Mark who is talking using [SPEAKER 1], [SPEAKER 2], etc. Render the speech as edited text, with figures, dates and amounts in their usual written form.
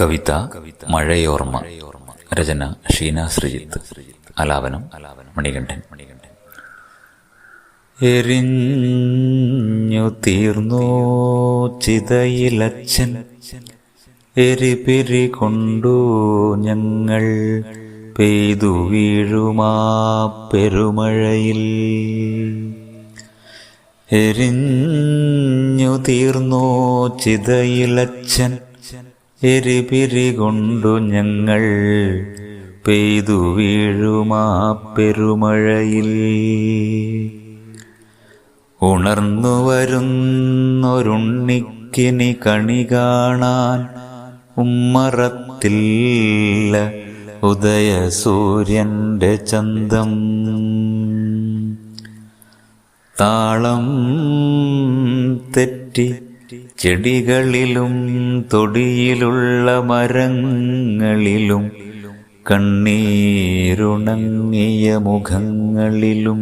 [SPEAKER 1] കവിത മഴയോർമ്മ. രചന ഷീന ശ്രീജിത്ത്. ആലാപനം മണികണ്ഠൻ. എരിഞ്ഞു തീർന്നു ചിതയിലച്ഛൻ, എരിപിരി കൊണ്ടു ഞങ്ങൾ പെയ്തു വീഴുമാ പെരുമഴയിൽ. എരിഞ്ഞു തീർന്നു ചിതയിലച്ഛൻ, എരിപിരി കൊണ്ടു ഞങ്ങൾ പെയ്തു വീഴുമാ പെരുമഴയിൽ. ഉണർന്നു വരുന്നൊരുണ്ണിക്കിനി കണി കാണാൻ ഉമ്മറത്തില്ല ഉദയസൂര്യന്റെ ചന്തം. താളം തെറ്റി ചെടികളിലും തൊടിയിലുള്ള മരങ്ങളിലും കണ്ണീരുണങ്ങിയ മുഖങ്ങളിലും